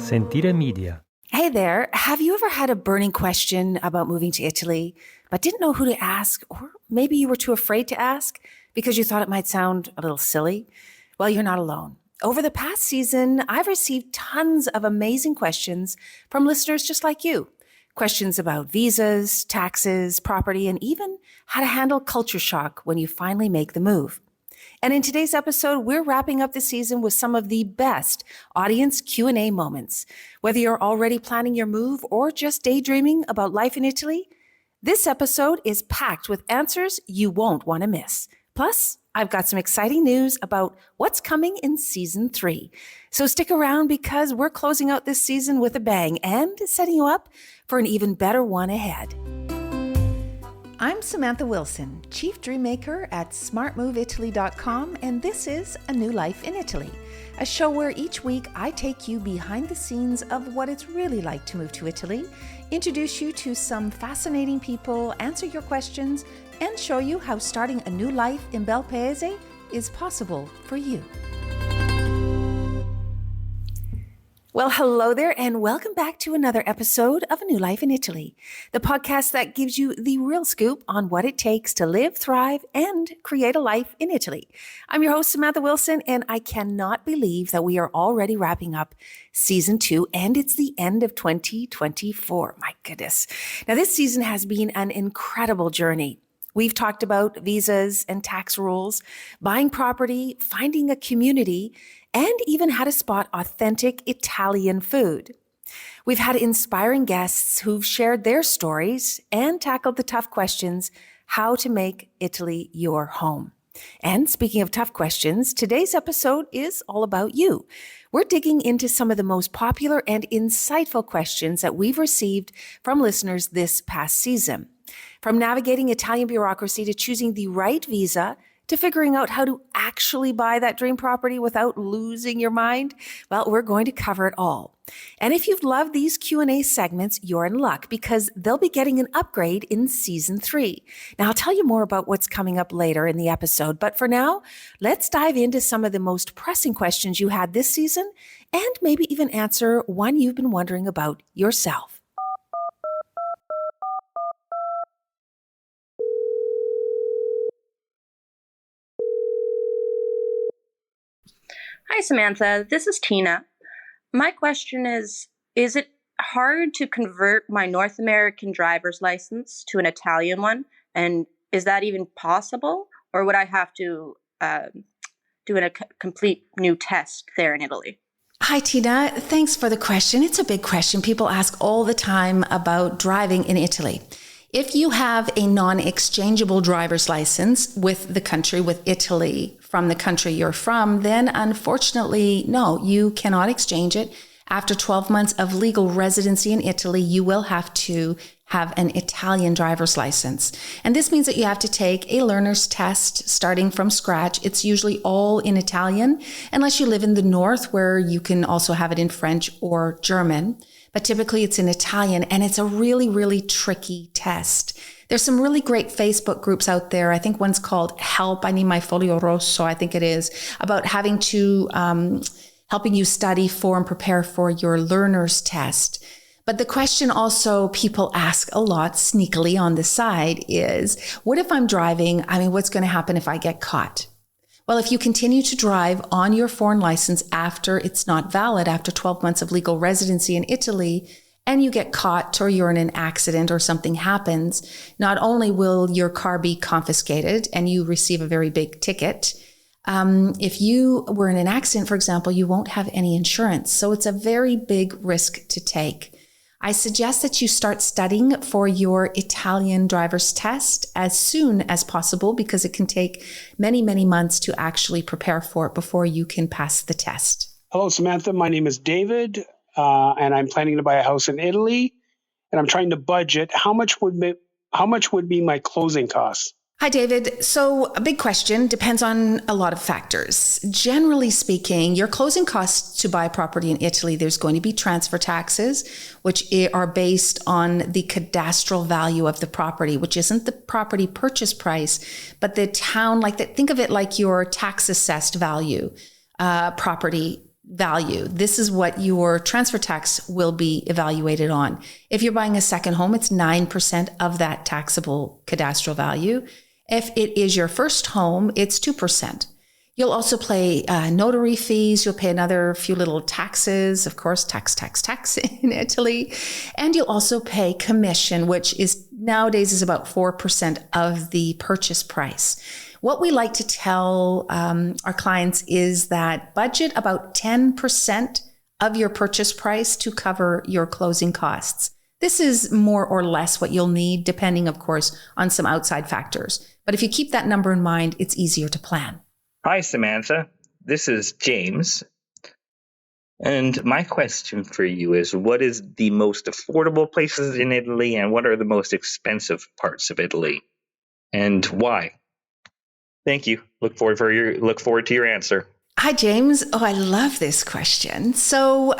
Sentire Media. Hey there, have you ever had a burning question about moving to Italy, but didn't know who to ask, or maybe you were too afraid to ask because you thought it might sound a little silly? Well, you're not alone. Over the past season, I've received tons of amazing questions from listeners just like you. Questions about visas, taxes, property, and even how to handle culture shock when you finally make the move. And in today's episode, we're wrapping up the season with some of the best audience Q&A moments. Whether you're already planning your move or just daydreaming about life in Italy, this episode is packed with answers you won't want to miss. Plus, I've got some exciting news about what's coming in season 3. So stick around because we're closing out this season with a bang and setting you up for an even better one ahead. I'm Samantha Wilson, Chief Dreammaker at smartmoveitaly.com, and this is A New Life in Italy, a show where each week I take you behind the scenes of what it's really like to move to Italy, introduce you to some fascinating people, answer your questions, and show you how starting a new life in Bel Paese is possible for you. Well, hello there, and welcome back to another episode of A New Life in Italy, the podcast that gives you the real scoop on what it takes to live, thrive, and create a life in Italy. I'm your host, Samantha Wilson, and I cannot believe that we are already wrapping up season 2, and it's the end of 2024. My goodness. Now, this season has been an incredible journey. We've talked about visas and tax rules, buying property, finding a community, and even how to spot authentic Italian food. We've had inspiring guests who've shared their stories and tackled the tough questions, how to make Italy your home. And speaking of tough questions, today's episode is all about you. We're digging into some of the most popular and insightful questions that we've received from listeners this past season. From navigating Italian bureaucracy to choosing the right visa, to figuring out how to actually buy that dream property without losing your mind? Well, we're going to cover it all. And if you've loved these Q&A segments, you're in luck because they'll be getting an upgrade in season 3. Now, I'll tell you more about what's coming up later in the episode, but for now, let's dive into some of the most pressing questions you had this season and maybe even answer one you've been wondering about yourself. Hi, Samantha. This is Tina. My question is it hard to convert my North American driver's license to an Italian one? And is that even possible? Or would I have to do a complete new test there in Italy? Hi, Tina. Thanks for the question. It's a big question. People ask all the time about driving in Italy. If you have a non-exchangeable driver's license with the country, with Italy, from the country you're from, then unfortunately, no, you cannot exchange it. After 12 months of legal residency in Italy, you will have to have an Italian driver's license. And this means that you have to take a learner's test starting from scratch. It's usually all in Italian, unless you live in the north where you can also have it in French or German. But typically it's in Italian, and it's a really, really tricky test. There's some really great Facebook groups out there. I think one's called Help, I Need My Folio Rosso, I think it is, about having to, helping you study for and prepare for your learner's test. But the question also people ask a lot sneakily on the side is, what if I'm driving? What's going to happen if I get caught? Well, if you continue to drive on your foreign license after it's not valid, after 12 months of legal residency in Italy, and you get caught or you're in an accident or something happens, not only will your car be confiscated and you receive a very big ticket, if you were in an accident, for example, you won't have any insurance. So it's a very big risk to take. I suggest that you start studying for your Italian driver's test as soon as possible because it can take many, many months to actually prepare for it before you can pass the test. Hello, Samantha. My name is David, and I'm planning to buy a house in Italy, and I'm trying to budget. How much would be my closing costs? Hi, David. So a big question, depends on a lot of factors. Generally speaking, your closing costs to buy property in Italy, there's going to be transfer taxes, which are based on the cadastral value of the property, which isn't the property purchase price, but the town, think of it like your tax assessed value, property value. This is what your transfer tax will be evaluated on. If you're buying a second home, it's 9% of that taxable cadastral value. If it is your first home, it's 2%. You'll also pay notary fees. You'll pay another few little taxes, of course, tax in Italy. And you'll also pay commission, which is nowadays is about 4% of the purchase price. What we like to tell our clients is that budget about 10% of your purchase price to cover your closing costs. This is more or less what you'll need, depending, of course, on some outside factors. But if you keep that number in mind, it's easier to plan. Hi, Samantha. This is James. And my question for you is, what is the most affordable places in Italy and what are the most expensive parts of Italy? And why? Thank you. Look forward to your answer. Hi, James. Oh, I love this question. So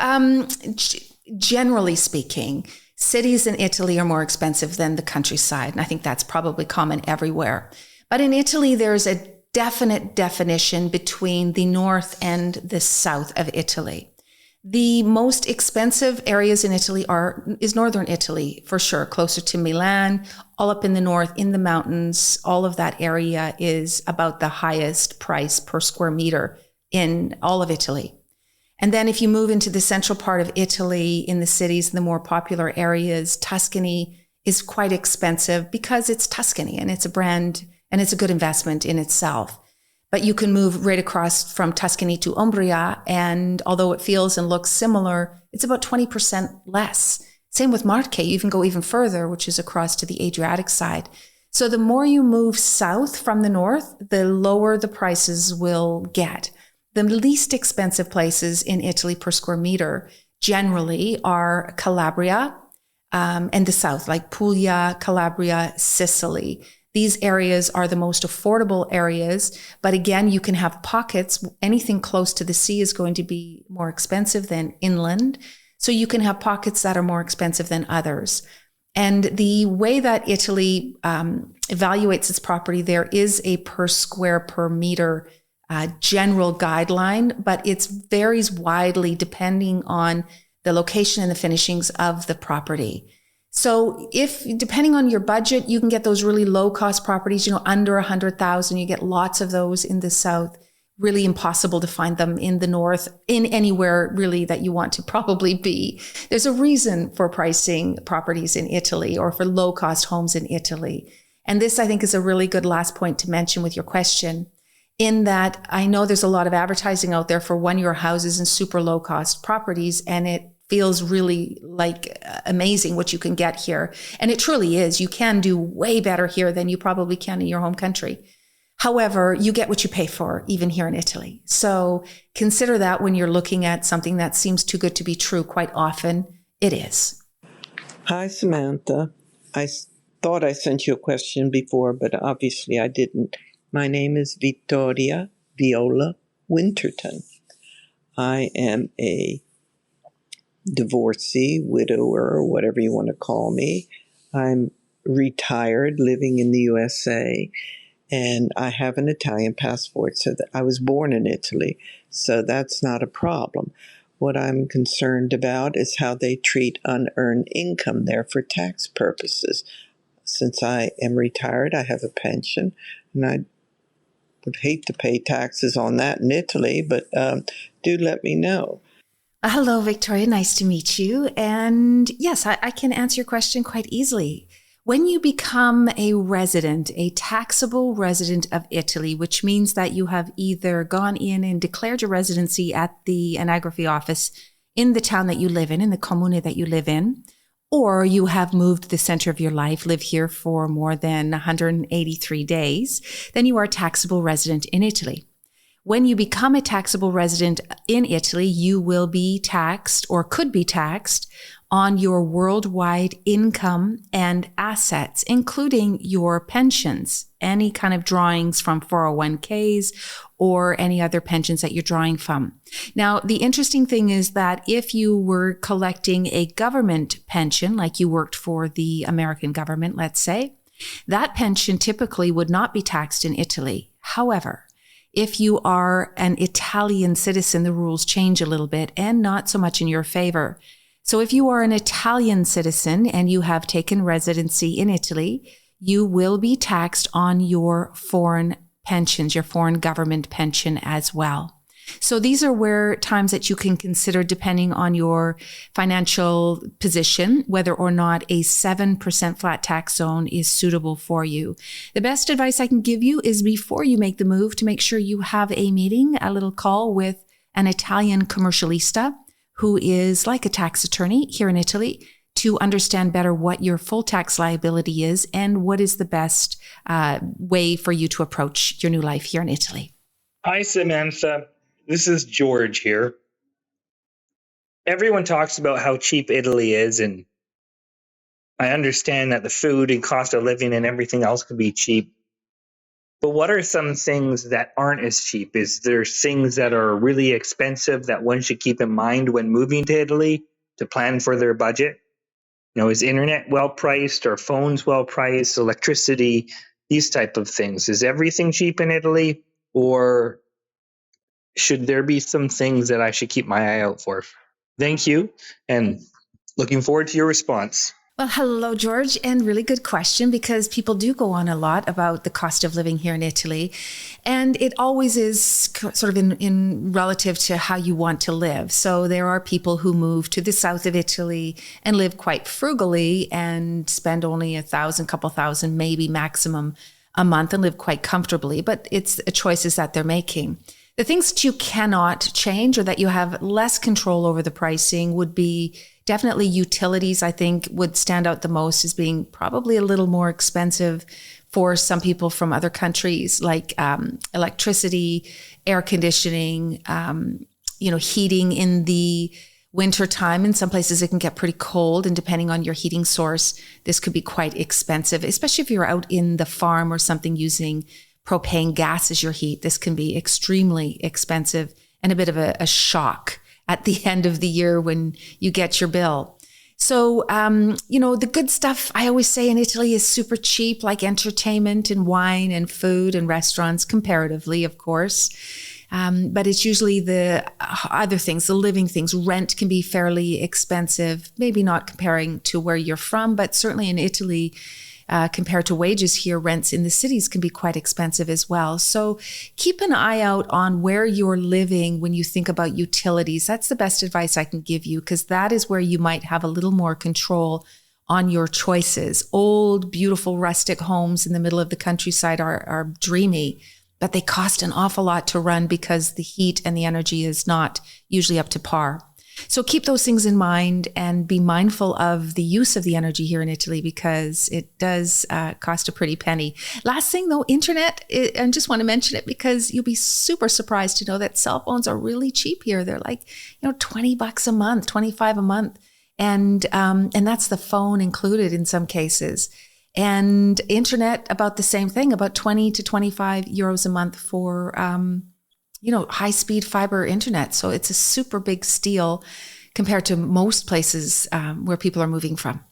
generally speaking, cities in Italy are more expensive than the countryside. And I think that's probably common everywhere. But in Italy, there's a definite definition between the north and the south of Italy. The most expensive areas in Italy is northern Italy, for sure, closer to Milan, all up in the north, in the mountains. All of that area is about the highest price per square meter in all of Italy. And then if you move into the central part of Italy, in the cities, the more popular areas, Tuscany is quite expensive because it's Tuscany and it's a brand and it's a good investment in itself. But you can move right across from Tuscany to Umbria, and although it feels and looks similar, it's about 20% less. Same with Marche. You can go even further, which is across to the Adriatic side. So the more you move south from the north, the lower the prices will get. The least expensive places in Italy per square meter generally are Calabria and the south, like Puglia, Calabria, Sicily. These areas are the most affordable areas. But again, you can have pockets. Anything close to the sea is going to be more expensive than inland. So you can have pockets that are more expensive than others. And the way that Italy evaluates its property, there is a per square per meter general guideline, but it varies widely depending on the location and the finishings of the property. So depending on your budget, you can get those really low cost properties, under 100,000. You get lots of those in the south. Really impossible to find them in the north, in anywhere really that you want to probably be. There's a reason for pricing properties in Italy or for low cost homes in Italy. And this, I think, is a really good last point to mention with your question, in that I know there's a lot of advertising out there for one-year houses and super low cost properties, and it feels really like amazing what you can get here. And it truly is. You can do way better here than you probably can in your home country. However, you get what you pay for, even here in Italy. So consider that when you're looking at something that seems too good to be true. Quite often, it is. Hi, Samantha. I thought I sent you a question before, but obviously I didn't. My name is Victoria Viola Winterton. I am a divorcee, widower, whatever you want to call me. I'm retired, living in the USA, and I have an Italian passport, so that I was born in Italy, so that's not a problem. What I'm concerned about is how they treat unearned income there for tax purposes. Since I am retired, I have a pension, and I would hate to pay taxes on that in Italy, but do let me know. Hello, Victoria. Nice to meet you. And yes, I can answer your question quite easily. When you become a resident, a taxable resident of Italy, which means that you have either gone in and declared your residency at the anagrafe office in the town that you live in the comune that you live in, or you have moved the center of your life, live here for more than 183 days, then you are a taxable resident in Italy. When you become a taxable resident in Italy, you will be taxed or could be taxed on your worldwide income and assets, including your pensions, any kind of drawings from 401ks or any other pensions that you're drawing from. Now, the interesting thing is that if you were collecting a government pension, like you worked for the American government, let's say, that pension typically would not be taxed in Italy. However, If you are an Italian citizen, the rules change a little bit and not so much in your favor. So if you are an Italian citizen and you have taken residency in Italy, you will be taxed on your foreign pensions, your foreign government pension as well. So these are where times that you can consider, depending on your financial position, whether or not a 7% flat tax zone is suitable for you. The best advice I can give you is before you make the move to make sure you have a meeting, a little call with an Italian commercialista who is like a tax attorney here in Italy to understand better what your full tax liability is and what is the best way for you to approach your new life here in Italy. Hi, Samantha. This is George here. Everyone talks about how cheap Italy is, and I understand that the food and cost of living and everything else can be cheap. But what are some things that aren't as cheap? Is there things that are really expensive that one should keep in mind when moving to Italy to plan for their budget? Is internet well priced? Are phones well priced? Electricity, these type of things. Is everything cheap in Italy, or should there be some things that I should keep my eye out for? Thank you, and looking forward to your response. Well, hello, George, and really good question, because people do go on a lot about the cost of living here in Italy, and it always is sort of in relative to how you want to live. So there are people who move to the south of Italy and live quite frugally and spend only couple thousand, maybe maximum a month, and live quite comfortably, but it's choices that they're making. The things that you cannot change or that you have less control over the pricing would be definitely utilities. I think would stand out the most as being probably a little more expensive for some people from other countries, like electricity, air conditioning, heating in the winter time. In some places it can get pretty cold, and depending on your heating source, this could be quite expensive, especially if you're out in the farm or something using propane gas as your heat. This can be extremely expensive and a bit of a shock at the end of the year when you get your bill. So, the good stuff I always say in Italy is super cheap, like entertainment and wine and food and restaurants, comparatively, of course. But it's usually the other things, the living things. Rent can be fairly expensive, maybe not comparing to where you're from, but certainly in Italy, compared to wages here, rents in the cities can be quite expensive as well. So keep an eye out on where you're living when you think about utilities. That's the best advice I can give you, because that is where you might have a little more control on your choices. Old, beautiful, rustic homes in the middle of the countryside are dreamy, but they cost an awful lot to run because the heat and the energy is not usually up to par. So keep those things in mind and be mindful of the use of the energy here in Italy, because it does cost a pretty penny. Last thing though, internet, I just want to mention it because you'll be super surprised to know that cell phones are really cheap here. They're like, $20 a month, $25 a month. And that's the phone included in some cases. And internet, about the same thing, about 20 to 25 euros a month for high-speed fiber internet. So it's a super big steal compared to most places where people are moving from.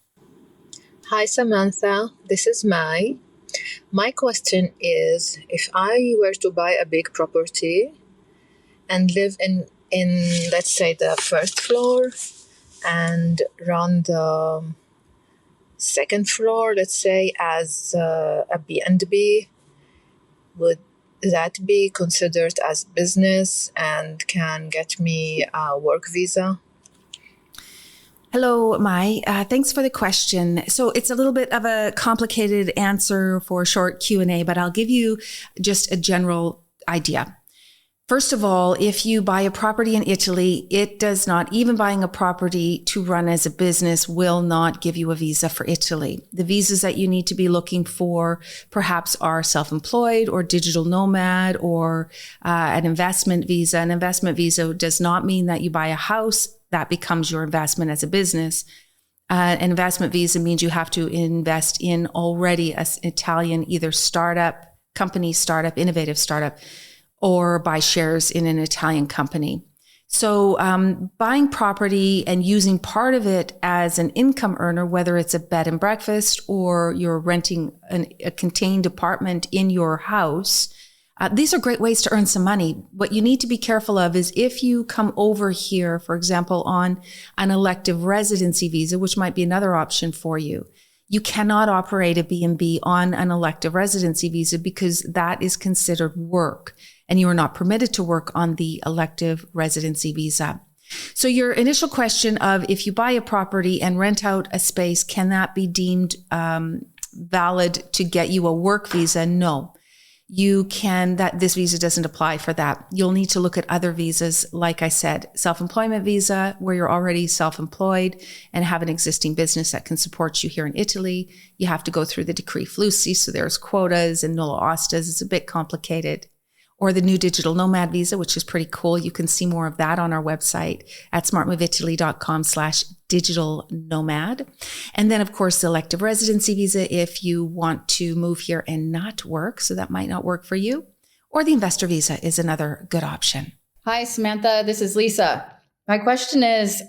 Hi, Samantha. This is Mai. My question is, if I were to buy a big property and live in let's say, the first floor and run the second floor, let's say, as a B&B, would that be considered as business and can get me a work visa? Hello, Mai. Thanks for the question. So it's a little bit of a complicated answer for a short Q&A, but I'll give you just a general idea. First of all, if you buy a property in Italy, it does not, even buying a property to run as a business will not give you a visa for Italy. The visas that you need to be looking for perhaps are self-employed or digital nomad or an investment visa. An investment visa does not mean that you buy a house, that becomes your investment as a business. An investment visa means you have to invest in already an Italian either innovative startup, or buy shares in an Italian company. So buying property and using part of it as an income earner, whether it's a bed and breakfast or you're renting a contained apartment in your house, These are great ways to earn some money. What you need to be careful of is if you come over here, for example, on an elective residency visa, which might be another option for you, you cannot operate a B&B on an elective residency visa because that is considered work and you are not permitted to work on the elective residency visa. So your initial question of if you buy a property and rent out a space, can that be deemed valid to get you a work visa? No. You can, this visa doesn't apply for that. You'll need to look at other visas. Like I said, self-employment visa, where you're already self-employed and have an existing business that can support you here in Italy. You have to go through the decree flussi. So there's quotas and nulla ostas. It's a bit complicated. Or the new digital nomad visa, which is pretty cool. You can see more of that on our website at smartmoveitaly.com/digital nomad. And then, of course, the elective residency visa if you want to move here and not work. So that might not work for you. Or the investor visa is another good option. Hi, Samantha. This is Lisa. My question is,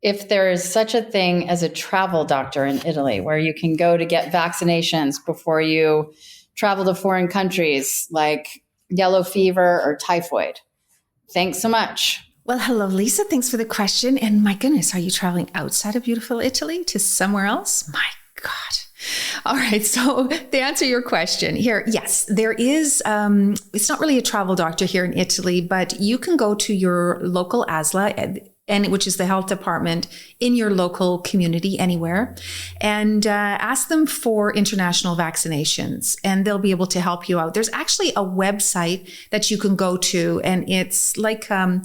if there is such a thing as a travel doctor in Italy where you can go to get vaccinations before you travel to foreign countries, like yellow fever or typhoid. Thanks so much. Well, hello, Lisa. Thanks for the question. And my goodness, are you traveling outside of beautiful Italy to somewhere else? My God. All right. So to answer your question here, yes, there is, it's not really a travel doctor here in Italy, but you can go to your local ASLA, and which is the health department in your local community anywhere, and ask them for international vaccinations, and they'll be able to help you out. There's actually a website that you can go to, and it's like a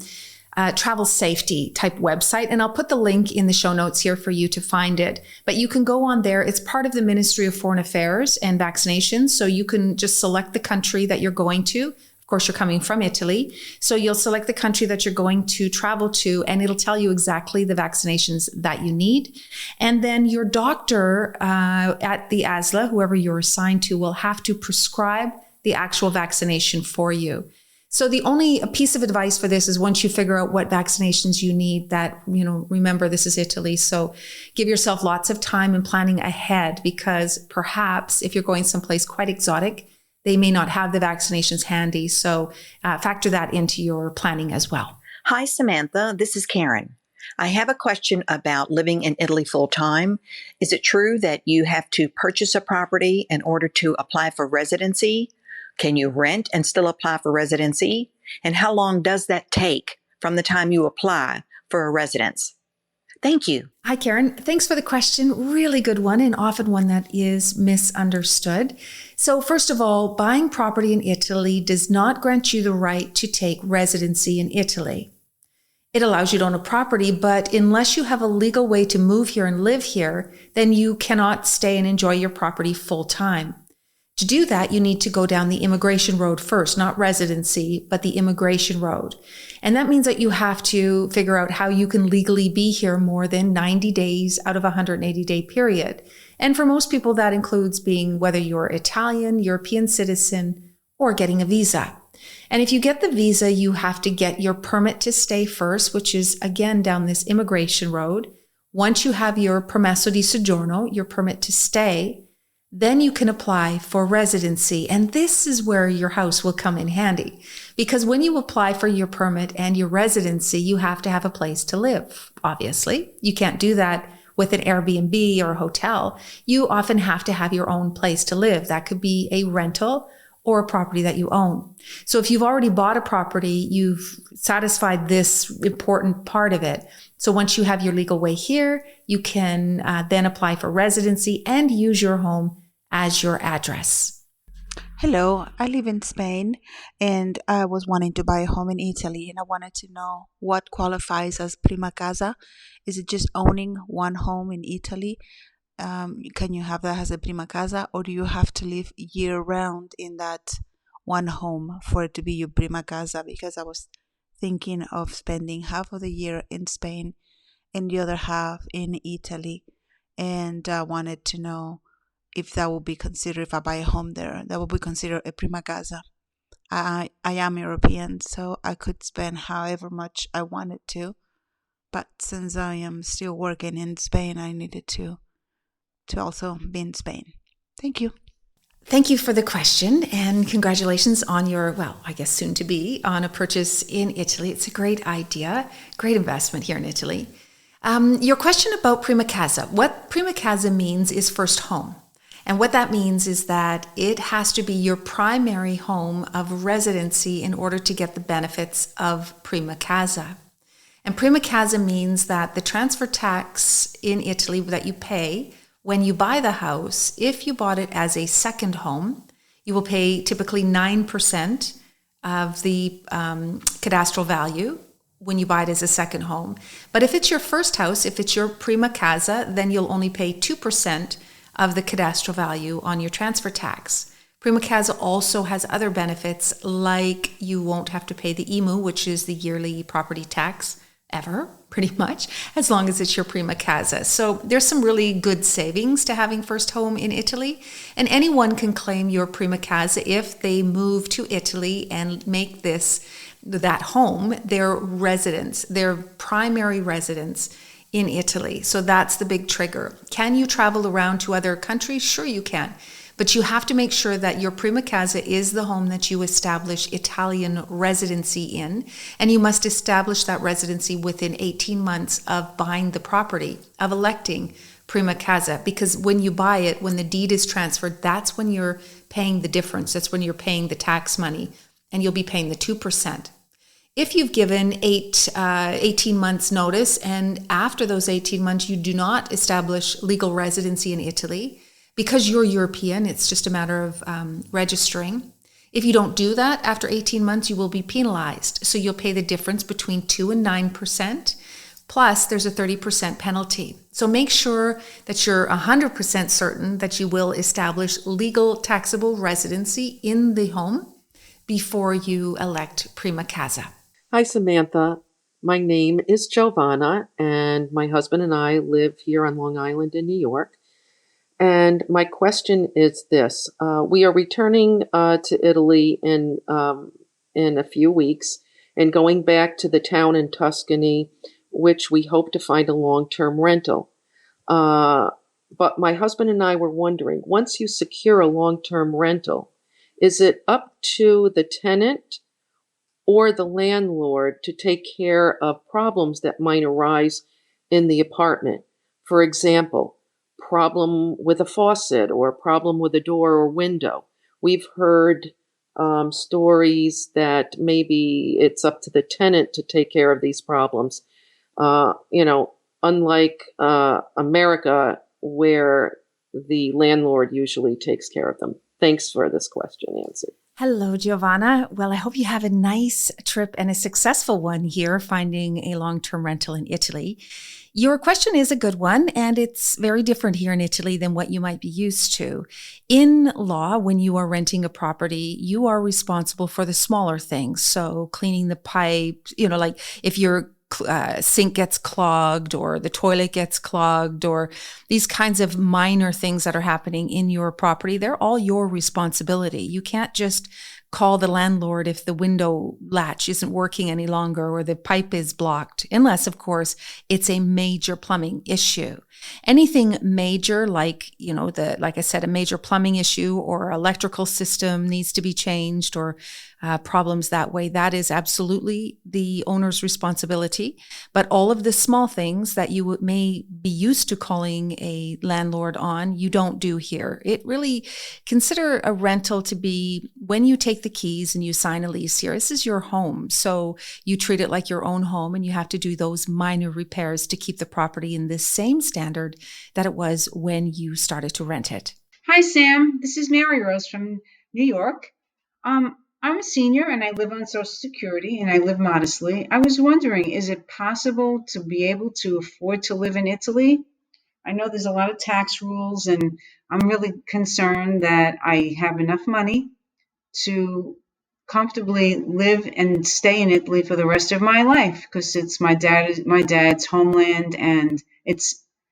travel safety type website, and I'll put the link in the show notes here for you to find it. But you can go on there. It's part of the Ministry of Foreign Affairs and Vaccinations, so you can just select the country that you're going to. Of course, you're coming from Italy. So you'll select the country that you're going to travel to, and it'll tell you exactly the vaccinations that you need. And then your doctor at the ASLA, whoever you're assigned to, will have to prescribe the actual vaccination for you. So the only piece of advice for this is once you figure out what vaccinations you need, that, remember, this is Italy. So give yourself lots of time and planning ahead, because perhaps if you're going someplace quite exotic, they may not have the vaccinations handy. So factor that into your planning as well. Hi, Samantha. This is Karen. I have a question about living in Italy full time. Is it true that you have to purchase a property in order to apply for residency? Can you rent and still apply for residency? And how long does that take from the time you apply for a residence? Thank you. Hi, Karen. Thanks for the question. Really good one, and often one that is misunderstood. So first of all, buying property in Italy does not grant you the right to take residency in Italy. It allows you to own a property, but unless you have a legal way to move here and live here, then you cannot stay and enjoy your property full time. To do that, you need to go down the immigration road first, not residency, but the immigration road. And that means that you have to figure out how you can legally be here more than 90 days out of a 180-day period. And for most people, that includes being whether you're Italian, European citizen, or getting a visa. And if you get the visa, you have to get your permit to stay first, which is, again, down this immigration road. Once you have your permesso di soggiorno, your permit to stay, then you can apply for residency. And this is where your house will come in handy, because when you apply for your permit and your residency, you have to have a place to live. Obviously, you can't do that with an Airbnb or a hotel. You often have to have your own place to live. That could be a rental or a property that you own. So if you've already bought a property, you've satisfied this important part of it. So once you have your legal way here, you can then apply for residency and use your home as your address. Hello, I live in Spain and I was wanting to buy a home in Italy, and I wanted to know what qualifies as prima casa. Is it just owning one home in Italy? Can you have that as a prima casa, or do you have to live year round in that one home for it to be your prima casa? Because I was thinking of spending half of the year in Spain and the other half in Italy, and I wanted to know if that would be considered, if I buy a home there, that would be considered a prima casa. I am European, so I could spend however much I wanted to, but since I am still working in Spain, I needed to also be in Spain. Thank you. Thank you for the question, and congratulations on your, well, I guess soon to be, on a purchase in Italy. It's a great idea, great investment here in Italy. Your question about Prima Casa. What Prima Casa means is first home. And what that means is that it has to be your primary home of residency in order to get the benefits of Prima Casa. And Prima Casa means that the transfer tax in Italy that you pay when you buy the house, if you bought it as a second home, you will pay typically 9% of the cadastral value when you buy it as a second home. But if it's your first house, if it's your Prima Casa, then you'll only pay 2% of the cadastral value on your transfer tax. Prima Casa also has other benefits, like you won't have to pay the IMU, which is the yearly property tax, ever, pretty much, as long as it's your Prima Casa. So there's some really good savings to having first home in Italy. And anyone can claim your Prima Casa if they move to Italy and make that home their residence, their primary residence in Italy. So that's the big trigger. Can you travel around to other countries? Sure you can. But you have to make sure that your Prima Casa is the home that you establish Italian residency in, and you must establish that residency within 18 months of buying the property, of electing Prima Casa, because when you buy it, when the deed is transferred, that's when you're paying the difference. That's when you're paying the tax money, and you'll be paying the 2%. If you've given 18 months notice, and after those 18 months you do not establish legal residency in Italy, because you're European, it's just a matter of registering. If you don't do that, after 18 months, you will be penalized. So you'll pay the difference between 2 and 9%, plus there's a 30% penalty. So make sure that you're 100% certain that you will establish legal taxable residency in the home before you elect Prima Casa. Hi, Samantha. My name is Giovanna, and my husband and I live here on Long Island in New York. And my question is this. We are returning to Italy in a few weeks and going back to the town in Tuscany, which we hope to find a long-term rental. But my husband and I were wondering, once you secure a long-term rental, is it up to the tenant or the landlord to take care of problems that might arise in the apartment? For example, problem with a faucet or a problem with a door or window. We've heard stories that maybe it's up to the tenant to take care of these problems. Unlike America, where the landlord usually takes care of them. Thanks for this question answered. Hello, Giovanna. Well, I hope you have a nice trip and a successful one here, finding a long-term rental in Italy. Your question is a good one, and it's very different here in Italy than what you might be used to. In law, when you are renting a property, you are responsible for the smaller things. So cleaning the pipe, like if your sink gets clogged or the toilet gets clogged or these kinds of minor things that are happening in your property, they're all your responsibility. You can't just call the landlord if the window latch isn't working any longer or the pipe is blocked, unless, of course, it's a major plumbing issue. Anything major, like, like I said, a major plumbing issue or electrical system needs to be changed or problems that way, that is absolutely the owner's responsibility. But all of the small things that you may be used to calling a landlord on, you don't do here. It really, consider a rental to be when you take the keys and you sign a lease here, this is your home. So you treat it like your own home, and you have to do those minor repairs to keep the property in the same standard that it was when you started to rent it. Hi, Sam. This is Mary Rose from New York. I'm a senior and I live on Social Security and I live modestly. I was wondering, is it possible to be able to afford to live in Italy? I know there's a lot of tax rules, and I'm really concerned that I have enough money to comfortably live and stay in Italy for the rest of my life, because it's my dad's homeland, and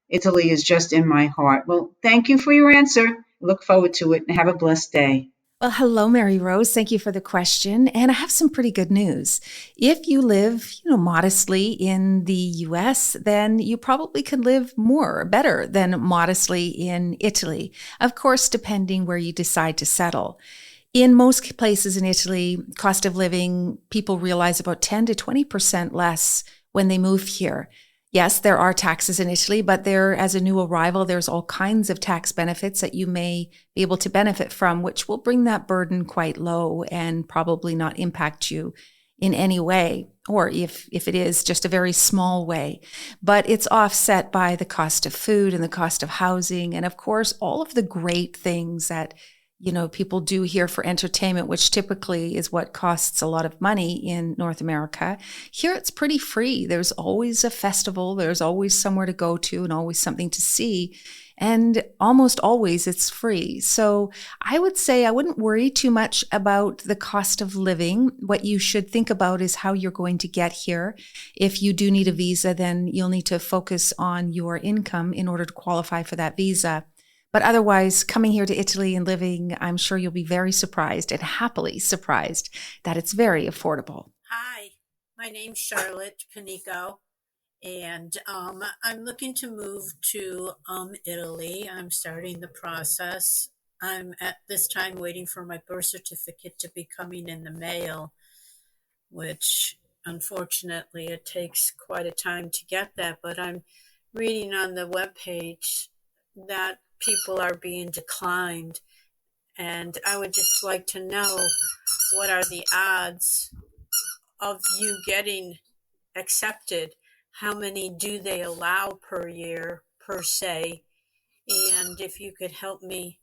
Italy is just in my heart. Well, thank you for your answer. Look forward to it, and have a blessed day. Well, hello, Mary Rose. Thank you for the question. And I have some pretty good news. If you live, modestly in the US, then you probably can live better than modestly in Italy. Of course, depending where you decide to settle. In most places in Italy, cost of living, people realize about 10 to 20% less when they move here. Yes, there are taxes in Italy, but as a new arrival, there's all kinds of tax benefits that you may be able to benefit from, which will bring that burden quite low and probably not impact you in any way, or if it is, just a very small way. But it's offset by the cost of food and the cost of housing, and of course, all of the great things that people do here for entertainment, which typically is what costs a lot of money in North America. Here it's pretty free. There's always a festival. There's always somewhere to go to and always something to see. And almost always it's free. So I would say I wouldn't worry too much about the cost of living. What you should think about is how you're going to get here. If you do need a visa, then you'll need to focus on your income in order to qualify for that visa. But otherwise, coming here to Italy and living, I'm sure you'll be very surprised and happily surprised that it's very affordable. Hi, my name's Charlotte Panico, and I'm looking to move to Italy. I'm starting the process. I'm at this time waiting for my birth certificate to be coming in the mail, which unfortunately it takes quite a time to get that. But I'm reading on the webpage that people are being declined, and I would just like to know, what are the odds of you getting accepted? How many do they allow per year, per se? And if you could help me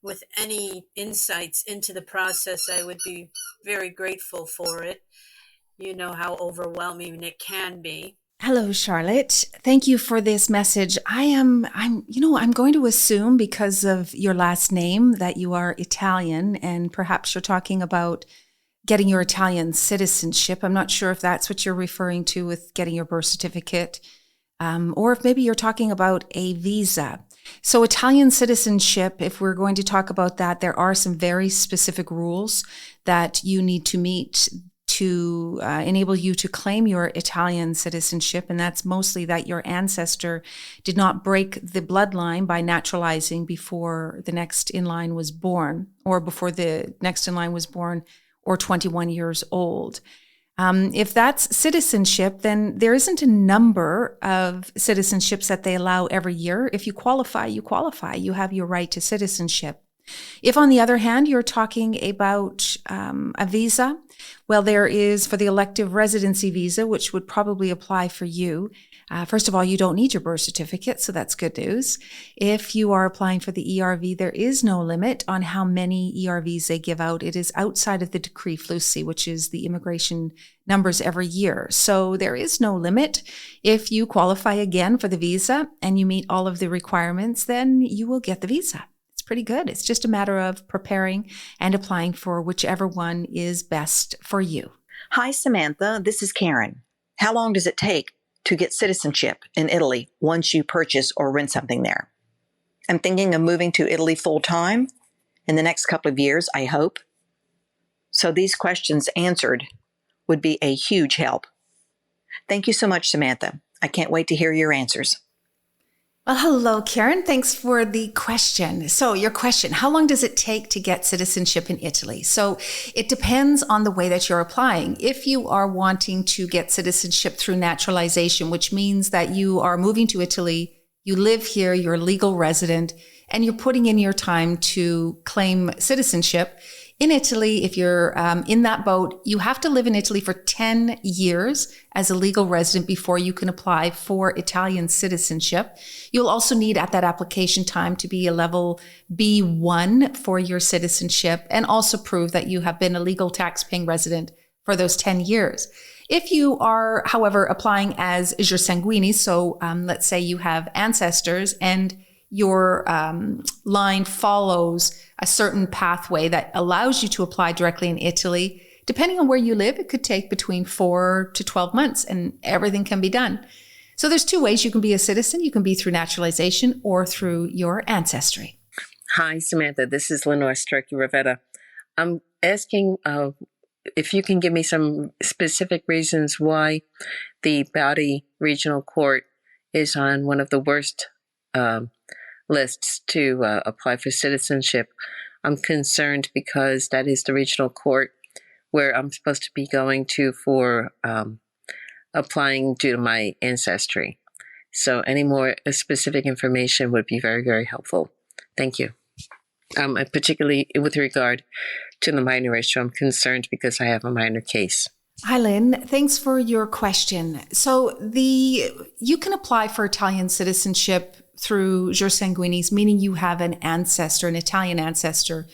with any insights into the process, I would be very grateful for it. You know how overwhelming it can be. Hello, Charlotte. Thank you for this message. I'm going to assume because of your last name that you are Italian, and perhaps you're talking about getting your Italian citizenship. I'm not sure if that's what you're referring to with getting your birth certificate, or if maybe you're talking about a visa. So Italian citizenship, if we're going to talk about that, there are some very specific rules that you need to meet to enable you to claim your Italian citizenship. And that's mostly that your ancestor did not break the bloodline by naturalizing before the next in line was born, or before the next in line was born, or 21 years old. If that's citizenship, then there isn't a number of citizenships that they allow every year. If you qualify, you qualify. You have your right to citizenship. If, on the other hand, you're talking about a visa, well, there is for the elective residency visa, which would probably apply for you. First of all, you don't need your birth certificate, so that's good news. If you are applying for the ERV, there is no limit on how many ERVs they give out. It is outside of the decree flussi, which is the immigration numbers every year. So there is no limit. If you qualify again for the visa and you meet all of the requirements, then you will get the visa. Pretty good. It's just a matter of preparing and applying for whichever one is best for you. Hi, Samantha. This is Karen. How long does it take to get citizenship in Italy once you purchase or rent something there? I'm thinking of moving to Italy full time in the next couple of years, I hope. So these questions answered would be a huge help. Thank you so much, Samantha. I can't wait to hear your answers. Well, hello, Karen. Thanks for the question. So your question, how long does it take to get citizenship in Italy? So it depends on the way that you're applying. If you are wanting to get citizenship through naturalization, which means that you are moving to Italy, you live here, you're a legal resident, and you're putting in your time to claim citizenship, in Italy, if you're in that boat, you have to live in Italy for 10 years as a legal resident before you can apply for Italian citizenship. You'll also need at that application time to be a level B1 for your citizenship, and also prove that you have been a legal tax-paying resident for those 10 years. If you are, however, applying as jur sanguinis, so let's say you have ancestors and your line follows a certain pathway that allows you to apply directly in Italy. Depending on where you live, it could take between 4 to 12 months and everything can be done. So there's two ways you can be a citizen. You can be through naturalization or through your ancestry. Hi, Samantha. This is Lenore Starkey-Rivetta. I'm asking if you can give me some specific reasons why the Bowdy Regional Court is on one of the worst lists to apply for citizenship. I'm concerned because that is the regional court where I'm supposed to be going to for applying due to my ancestry. So any more specific information would be very, very helpful. Thank you. Particularly with regard to the minor issue, I'm concerned because I have a minor case. Hi, Lynn. Thanks for your question. So you can apply for Italian citizenship through jus sanguinis, meaning you have an ancestor, an Italian ancestor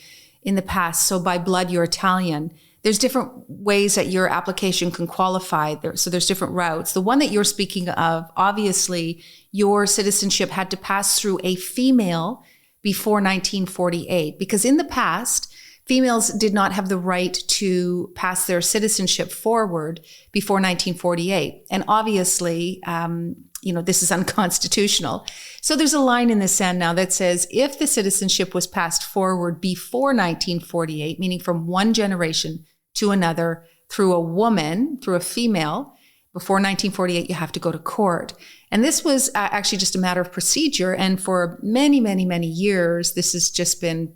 in the past. So by blood, you're Italian. There's different ways that your application can qualify. So there's different routes. The one that you're speaking of, obviously, your citizenship had to pass through a female before 1948, because in the past, females did not have the right to pass their citizenship forward before 1948. And obviously, this is unconstitutional. So there's a line in the sand now that says if the citizenship was passed forward before 1948, meaning from one generation to another through a woman, through a female, before 1948, you have to go to court. And this was actually just a matter of procedure. And for many, many, many years, this has just been,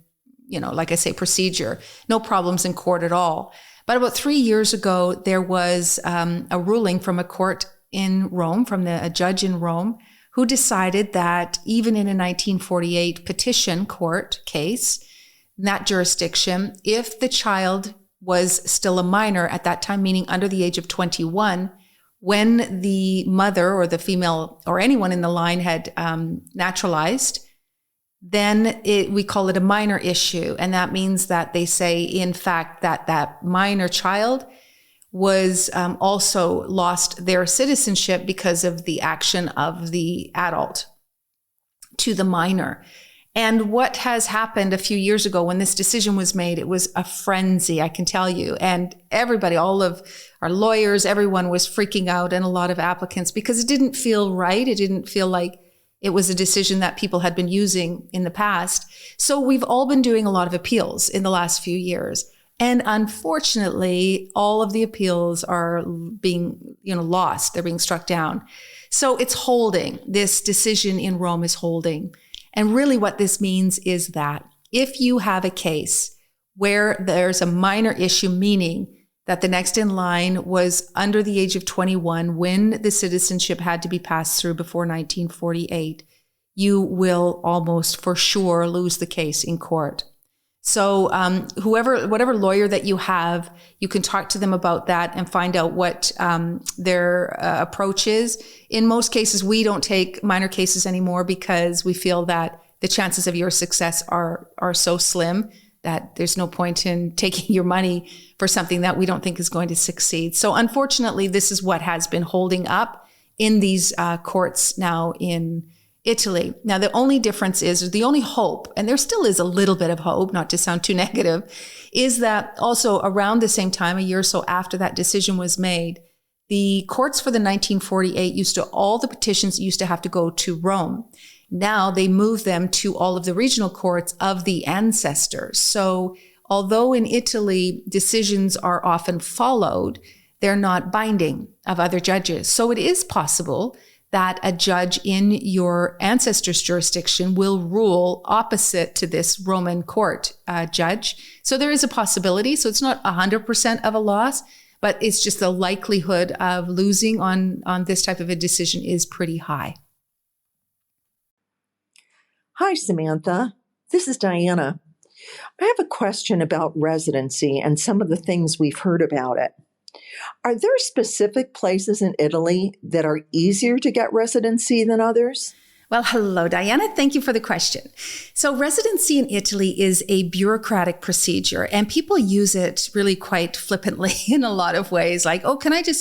like I say, procedure. No problems in court at all. But about 3 years ago, there was a ruling from a court in Rome, from a judge in Rome, who decided that even in a 1948 petition court case, in that jurisdiction, if the child was still a minor at that time, meaning under the age of 21, when the mother or the female or anyone in the line had naturalized, then we call it a minor issue. And that means that they say, in fact, that minor child was also lost their citizenship because of the action of the adult to the minor. And what has happened a few years ago when this decision was made, it was a frenzy, I can tell you. And everybody, all of our lawyers, everyone was freaking out, and a lot of applicants, because it didn't feel right. It didn't feel like it was a decision that people had been using in the past. So we've all been doing a lot of appeals in the last few years. And unfortunately, all of the appeals are being, lost. They're being struck down. So it's holding. This decision in Rome is holding. And really what this means is that if you have a case where there's a minor issue, meaning that the next in line was under the age of 21 when the citizenship had to be passed through before 1948, you will almost for sure lose the case in court. So whatever lawyer that you have, you can talk to them about that and find out what their approach is. In most cases, we don't take minor cases anymore because we feel that the chances of your success are so slim that there's no point in taking your money for something that we don't think is going to succeed. So unfortunately, this is what has been holding up in these courts now in Italy. Now, the only difference is, or the only hope, and there still is a little bit of hope, not to sound too negative, is that also around the same time, a year or so after that decision was made, the courts for the 1948 all the petitions used to have to go to Rome. Now they move them to all of the regional courts of the ancestors. So although in Italy decisions are often followed, they're not binding of other judges. So it is possible that a judge in your ancestor's jurisdiction will rule opposite to this Roman court judge. So there is a possibility. So it's not 100% of a loss, but it's just the likelihood of losing on this type of a decision is pretty high. Hi, Samantha. This is Diana. I have a question about residency and some of the things we've heard about it. Are there specific places in Italy that are easier to get residency than others? Well, hello, Diana. Thank you for the question. So residency in Italy is a bureaucratic procedure, and people use it really quite flippantly in a lot of ways. Like,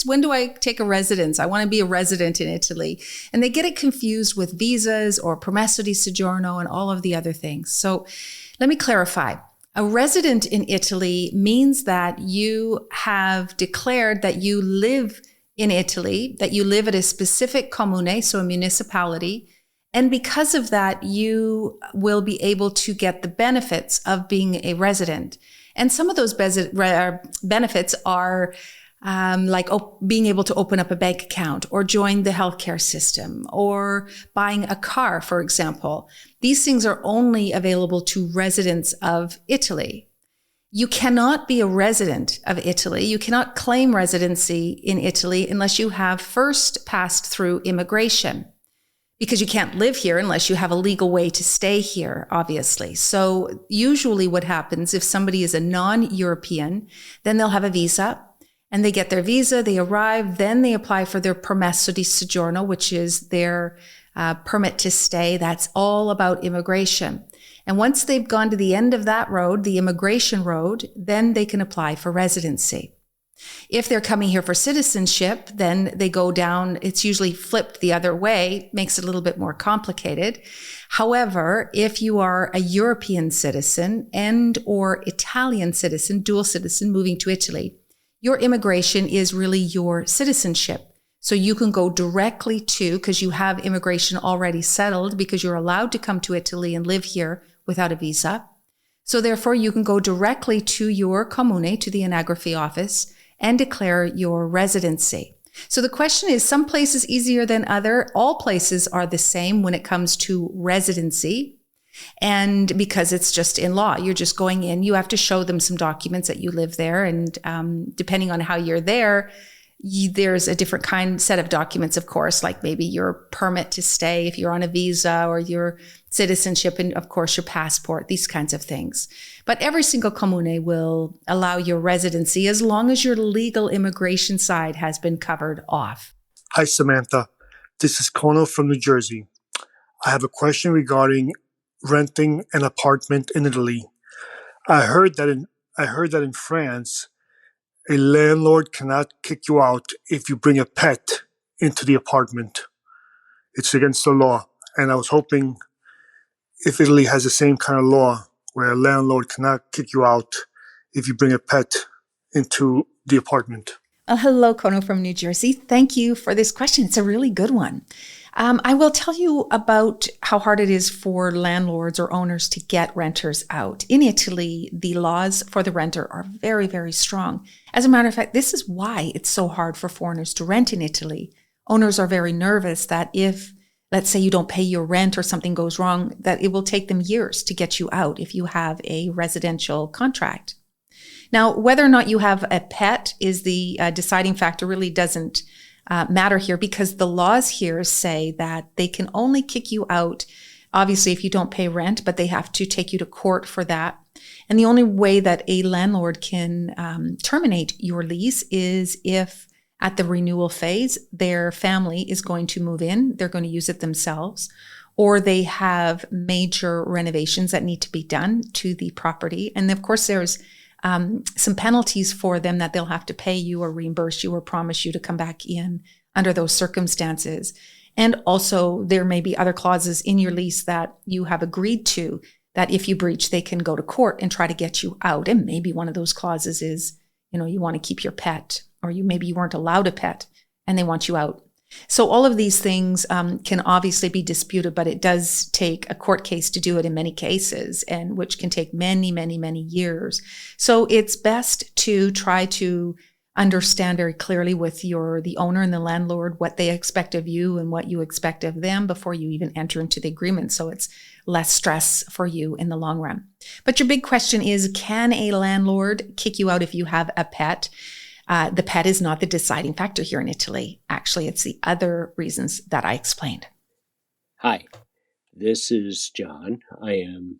when do I take a residence? I want to be a resident in Italy. And they get it confused with visas or permesso di soggiorno and all of the other things. So let me clarify. A resident in Italy means that you have declared that you live in Italy, that you live at a specific comune, so a municipality, And because of that, you will be able to get the benefits of being a resident. And some of those benefits are like being able to open up a bank account or join the healthcare system or buying a car, for example. These things are only available to residents of Italy. You cannot be a resident of Italy. You cannot claim residency in Italy unless you have first passed through immigration, because you can't live here unless you have a legal way to stay here, obviously. So usually what happens if somebody is a non-European, then they'll have a visa and they get their visa, they arrive, then they apply for their permesso di soggiorno, which is their permit to stay. That's all about immigration. And once they've gone to the end of that road, the immigration road, then they can apply for residency. If they're coming here for citizenship, then they go down. It's usually flipped the other way, makes it a little bit more complicated. However, if you are a European citizen and or Italian citizen, dual citizen moving to Italy, your immigration is really your citizenship. So you can go directly to, because you have immigration already settled, because you're allowed to come to Italy and live here without a visa. So therefore, you can go directly to your comune, to the anagrafe office, and declare your residency. So the question is, some places easier than other. All places are the same when it comes to residency. And because it's just in law, you're just going in, you have to show them some documents that you live there. And depending on how you're there, there's a different set of documents, of course, like maybe your permit to stay if you're on a visa, or your citizenship, and of course your passport, these kinds of things. But every single comune will allow your residency as long as your legal immigration side has been covered off. Hi, Samantha. This is Kono from New Jersey. I have a question regarding renting an apartment in Italy. I heard that in France, a landlord cannot kick you out if you bring a pet into the apartment. It's against the law. And I was hoping if Italy has the same kind of law where a landlord cannot kick you out if you bring a pet into the apartment. Hello, Kono from New Jersey. Thank you for this question. It's a really good one. I will tell you about how hard it is for landlords or owners to get renters out. In Italy, the laws for the renter are very, very strong. As a matter of fact, this is why it's so hard for foreigners to rent in Italy. Owners are very nervous that if, let's say, you don't pay your rent or something goes wrong, that it will take them years to get you out if you have a residential contract. Now, whether or not you have a pet is the deciding factor, really doesn't matter here, because the laws here say that they can only kick you out, obviously, if you don't pay rent, but they have to take you to court for that. And the only way that a landlord can terminate your lease is if at the renewal phase, their family is going to move in, they're going to use it themselves, or they have major renovations that need to be done to the property. And of course, there's some penalties for them that they'll have to pay you or reimburse you or promise you to come back in under those circumstances. And also there may be other clauses in your lease that you have agreed to that if you breach, they can go to court and try to get you out. And maybe one of those clauses is, you want to keep your pet, or maybe you weren't allowed a pet and they want you out. So all of these things can obviously be disputed, but it does take a court case to do it in many cases, and which can take many, many, many years. So it's best to try to understand very clearly with the owner and the landlord what they expect of you and what you expect of them before you even enter into the agreement. So it's less stress for you in the long run. But your big question is, can a landlord kick you out if you have a pet? The pet is not the deciding factor here in Italy. Actually, it's the other reasons that I explained. Hi, this is John. I am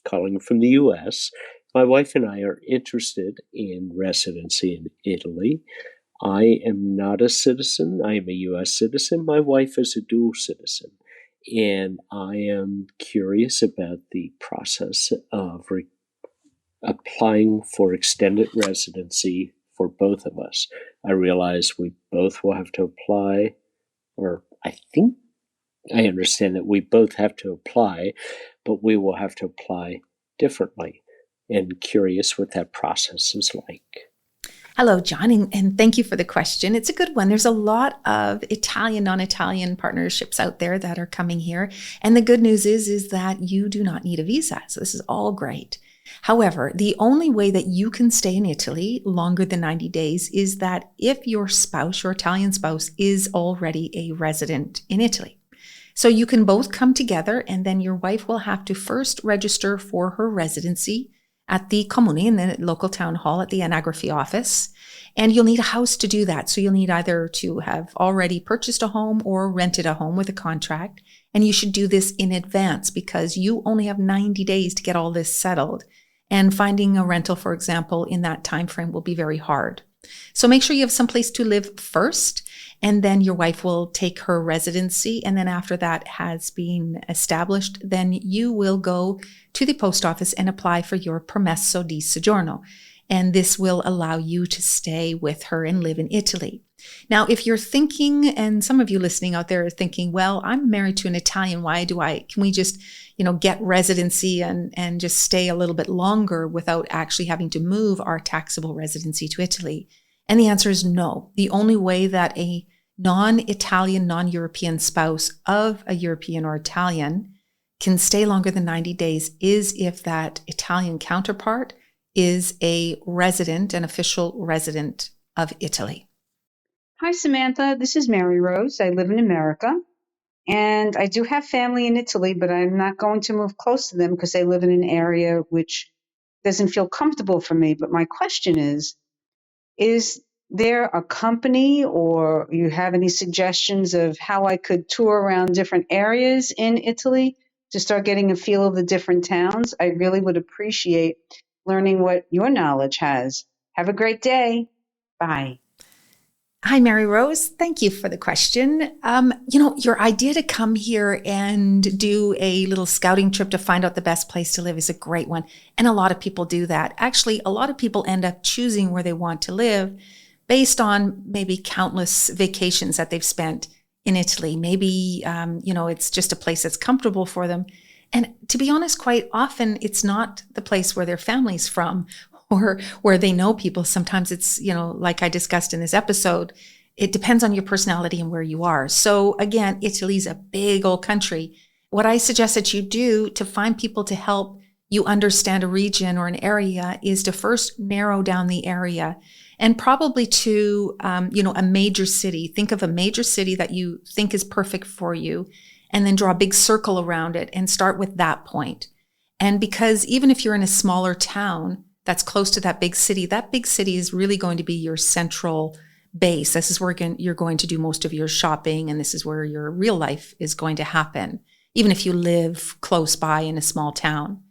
calling from the U.S. My wife and I are interested in residency in Italy. I am not a citizen. I am a U.S. citizen. My wife is a dual citizen. And I am curious about the process of applying for extended residency for both of us. I realize we both will have to apply, or I think I understand that we both have to apply, but we will have to apply differently. And curious what that process is like. Hello, John, and thank you for the question. It's a good one. There's a lot of Italian, non-Italian partnerships out there that are coming here. And the good news is that you do not need a visa. So this is all great. However, the only way that you can stay in Italy longer than 90 days is that if your spouse, your Italian spouse, is already a resident in Italy. So you can both come together, and then your wife will have to first register for her residency at the comune, in the local town hall, at the anagraphy office. And you'll need a house to do that. So you'll need either to have already purchased a home or rented a home with a contract. And you should do this in advance because you only have 90 days to get all this settled. And finding a rental, for example, in that time frame will be very hard. So make sure you have someplace to live first, and then your wife will take her residency. And then after that has been established, then you will go to the post office and apply for your permesso di soggiorno. And this will allow you to stay with her and live in Italy. Now, if you're thinking, and some of you listening out there are thinking, well, I'm married to an Italian. Can we just, get residency and just stay a little bit longer without actually having to move our taxable residency to Italy? And the answer is no. The only way that a non-Italian, non-European spouse of a European or Italian can stay longer than 90 days is if that Italian counterpart is a resident, an official resident of Italy. Hi, Samantha. This is Mary Rose. I live in America, and I do have family in Italy, but I'm not going to move close to them because they live in an area which doesn't feel comfortable for me. But my question is there a company or you have any suggestions of how I could tour around different areas in Italy to start getting a feel of the different towns? I really would appreciate learning what your knowledge has. Have a great day. Bye. Hi, Mary Rose. Thank you for the question. Your idea to come here and do a little scouting trip to find out the best place to live is a great one. And a lot of people do that. Actually, a lot of people end up choosing where they want to live based on maybe countless vacations that they've spent in Italy. Maybe, it's just a place that's comfortable for them. And to be honest, quite often it's not the place where their family's from or where they know people. Sometimes it's, like I discussed in this episode, it depends on your personality and where you are. So again, Italy's a big old country. What I suggest that you do to find people to help you understand a region or an area is to first narrow down the area and probably to, a major city. Think of a major city that you think is perfect for you and then draw a big circle around it and start with that point. And because even if you're in a smaller town that's close to that big city is really going to be your central base. This is where you're going to do most of your shopping, and this is where your real life is going to happen, even if you live close by in a small town.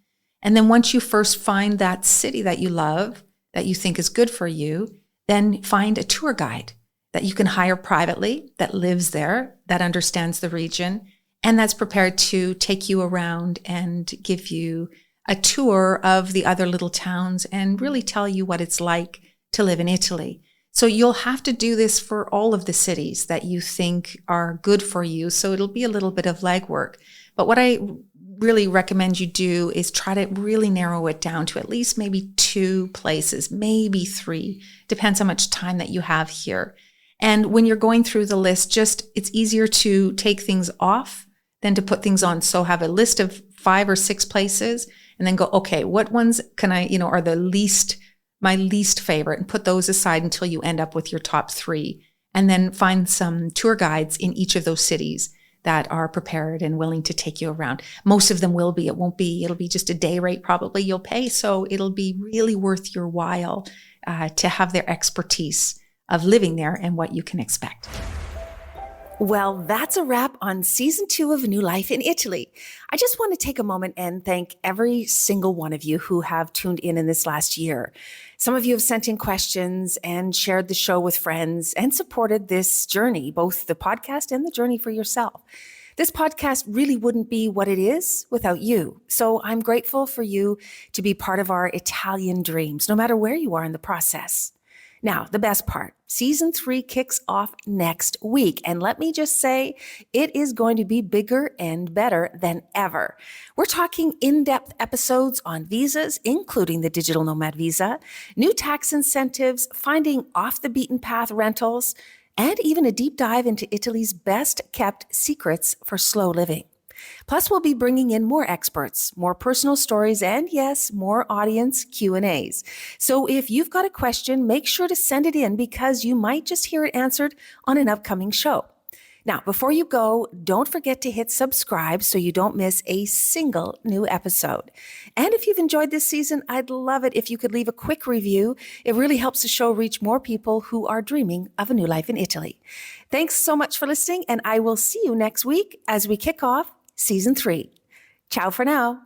And then once you first find that city that you love, that you think is good for you, then find a tour guide that you can hire privately, that lives there, that understands the region, and that's prepared to take you around and give you a tour of the other little towns and really tell you what it's like to live in Italy. So you'll have to do this for all of the cities that you think are good for you. So it'll be a little bit of legwork. But what I really recommend you do is try to really narrow it down to at least maybe 2 places, maybe 3, depends how much time that you have here. And when you're going through the list, it's easier to take things off than to put things on. So have a list of 5 or 6 places and then go, okay, what ones can I, are my least favorite, and put those aside until you end up with your top 3. And then find some tour guides in each of those cities that are prepared and willing to take you around. Most of them will be. It'll be just a day rate probably you'll pay. So it'll be really worth your while to have their expertise of living there and what you can expect. Well, that's a wrap on season 2 of New Life in Italy. I just want to take a moment and thank every single one of you who have tuned in this last year. Some of you have sent in questions and shared the show with friends and supported this journey, both the podcast and the journey for yourself. This podcast really wouldn't be what it is without you. So I'm grateful for you to be part of our Italian dreams, no matter where you are in the process. Now, the best part, season 3 kicks off next week. And let me just say, it is going to be bigger and better than ever. We're talking in-depth episodes on visas, including the digital nomad visa, new tax incentives, finding off the beaten path rentals, and even a deep dive into Italy's best kept secrets for slow living. Plus, we'll be bringing in more experts, more personal stories, and yes, more audience Q&As. So if you've got a question, make sure to send it in because you might just hear it answered on an upcoming show. Now, before you go, don't forget to hit subscribe so you don't miss a single new episode. And if you've enjoyed this season, I'd love it if you could leave a quick review. It really helps the show reach more people who are dreaming of a new life in Italy. Thanks so much for listening, and I will see you next week as we kick off Season 3. Ciao for now.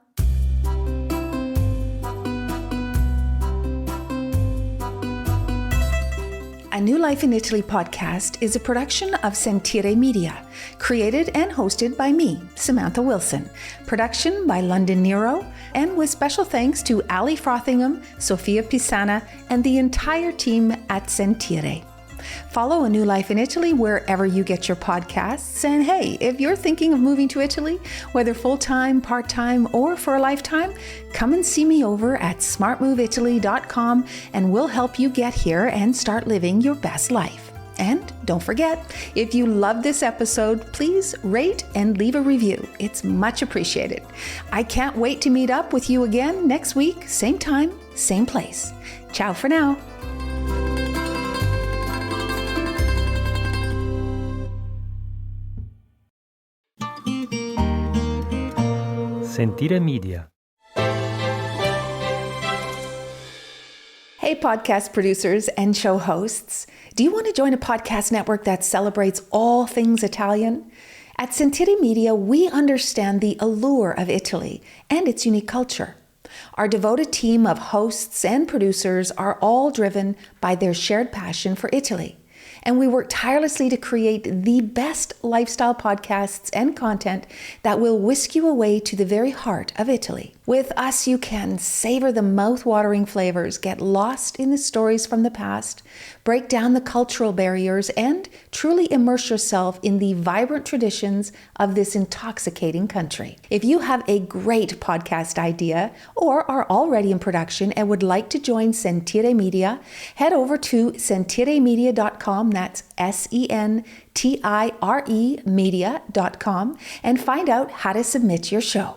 A New Life in Italy podcast is a production of Sentire Media, created and hosted by me, Samantha Wilson. Production by London Nero, and with special thanks to Ali Frothingham, Sofia Pisana, and the entire team at Sentire. Follow A New Life in Italy wherever you get your podcasts. And hey, if you're thinking of moving to Italy, whether full-time, part-time, or for a lifetime, come and see me over at smartmoveitaly.com and we'll help you get here and start living your best life. And don't forget, if you love this episode, please rate and leave a review. It's much appreciated. I can't wait to meet up with you again next week, same time, same place. Ciao for now. Sentire Media. Hey, podcast producers and show hosts. Do you want to join a podcast network that celebrates all things Italian? At Sentire Media, we understand the allure of Italy and its unique culture. Our devoted team of hosts and producers are all driven by their shared passion for Italy. And we work tirelessly to create the best lifestyle podcasts and content that will whisk you away to the very heart of Italy. With us, you can savor the mouth-watering flavors, get lost in the stories from the past, break down the cultural barriers, and truly immerse yourself in the vibrant traditions of this intoxicating country. If you have a great podcast idea or are already in production and would like to join Sentire Media, head over to sentiremedia.com, that's SENTIRE media.com, and find out how to submit your show.